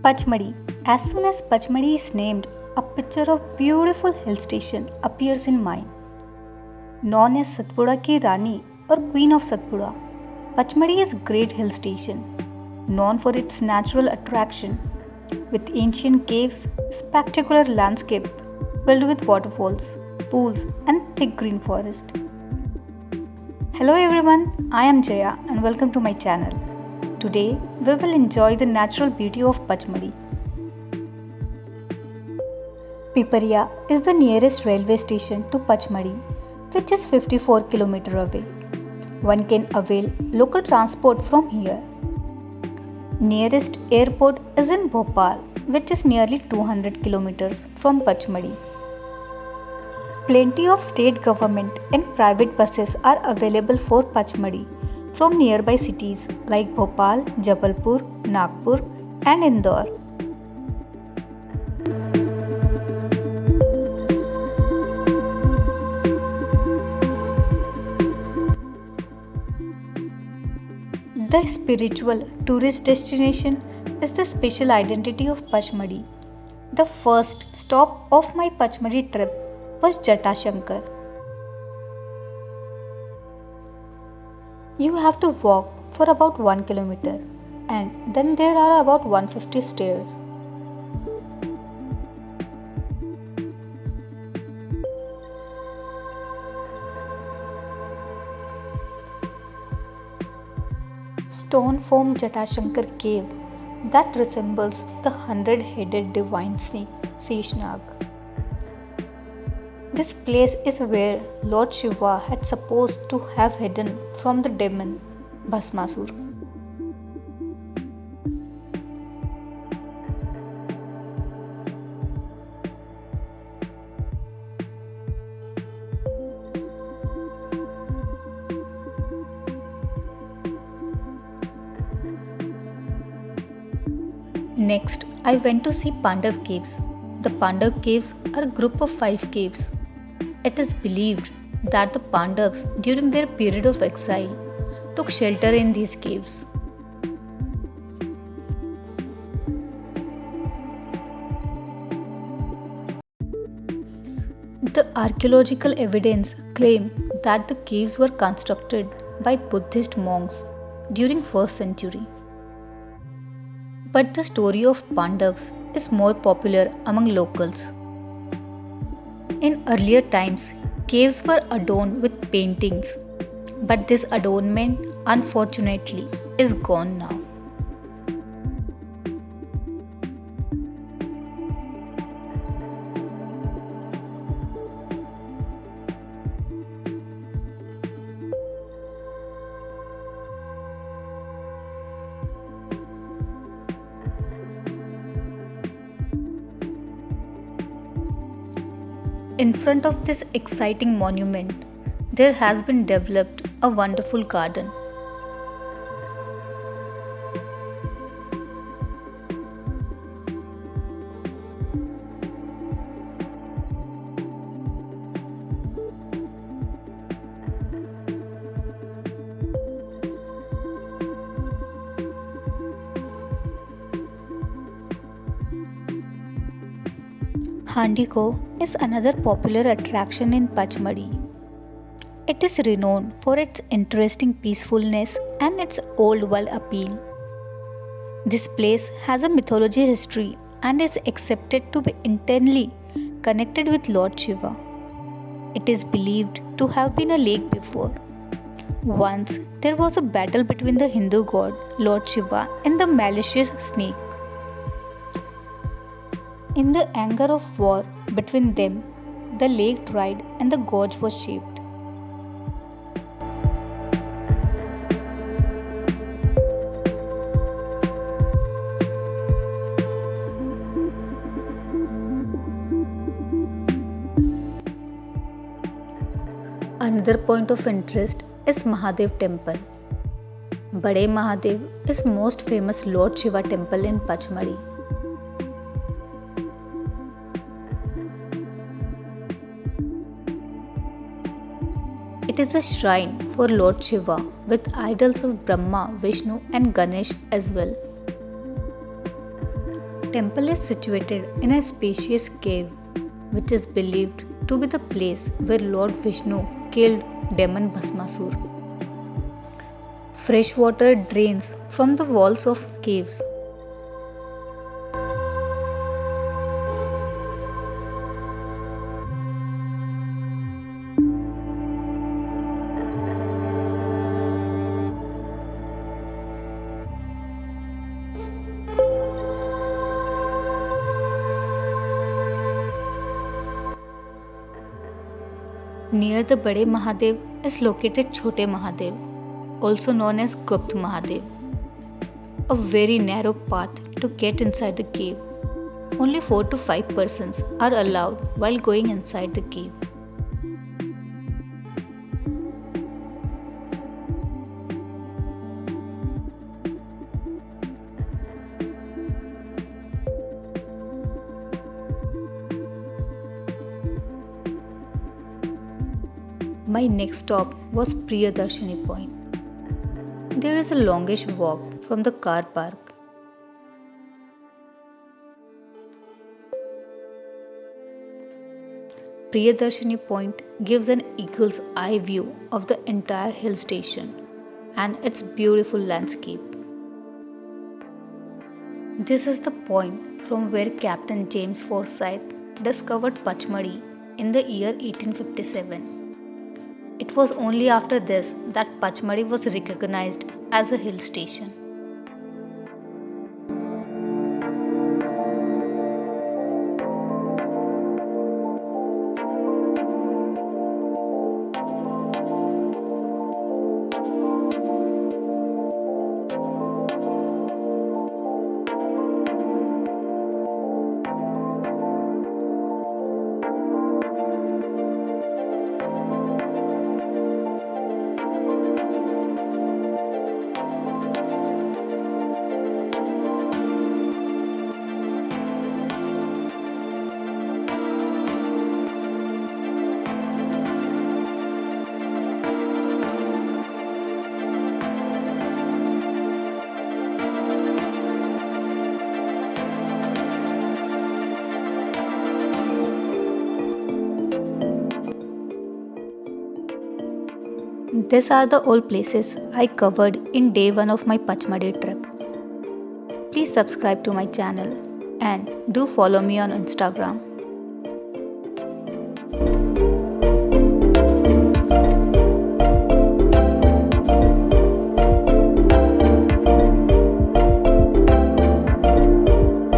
Pachmadi. As soon as Pachmadi is named, a picture of beautiful hill station appears in mind. Known as Satpura ki Rani or Queen of Satpura, Pachmadi is a great hill station, known for its natural attraction, with ancient caves, spectacular landscape filled with waterfalls, pools, and thick green forest. Hello everyone, I am Jaya and welcome to my channel. Today we will enjoy the natural beauty of Pachmadi. Piparia is the nearest railway station to Pachmadi, which is 54 km away. One can avail local transport from here. Nearest airport is in Bhopal, which is nearly 200 km from Pachmadi. Plenty of state government and private buses are available for Pachmadi from nearby cities like Bhopal, Jabalpur, Nagpur and Indore. The spiritual tourist destination is the special identity of Pachmadi. The first stop of my Pachmadi trip was Jatashankar. You have to walk for about 1 kilometer and then there are about 150 stairs. Stone formed Jatashankar cave that resembles the 100-headed divine snake Seshnag. This place is where Lord Shiva had supposed to have hidden from the demon Bhasmasur. Next, I went to see Pandav caves. The Pandav caves are a group of 5 caves. It is believed that the Pandavas, during their period of exile, took shelter in these caves. The archaeological evidence claims that the caves were constructed by Buddhist monks during 1st century. But the story of Pandavas is more popular among locals. In earlier times, caves were adorned with paintings, but this adornment, unfortunately, is gone now. In front of this exciting monument, there has been developed a wonderful garden. Handiko is another popular attraction in Pachmadi. It is renowned for its interesting peacefulness and its old world appeal. This place has a mythology history and is accepted to be internally connected with Lord Shiva. It is believed to have been a lake before. Once there was a battle between the Hindu god Lord Shiva and the malicious snake. In the anger of war between them, the lake dried and the gorge was shaped. Another point of interest is Mahadev temple. Bade Mahadev is most famous Lord Shiva temple in Pachmadi. It is a shrine for Lord Shiva with idols of Brahma, Vishnu and Ganesh as well. Temple is situated in a spacious cave, which is believed to be the place where Lord Vishnu killed demon Bhasmasur. Fresh water drains from the walls of caves. Near the Bade Mahadev is located Chote Mahadev, also known as Gupt Mahadev, a very narrow path to get inside the cave. Only 4 to 5 persons are allowed while going inside the cave. My next stop was Priyadarshini Point. There is a longish walk from the car park. Priyadarshini Point gives an eagle's eye view of the entire hill station and its beautiful landscape. This is the point from where Captain James Forsyth discovered Pachmadi in the year 1857. It was only after this that Pachmadi was recognized as a hill station. These are the all places I covered in day 1 of my Pachmadi trip. Please subscribe to my channel and do follow me on Instagram.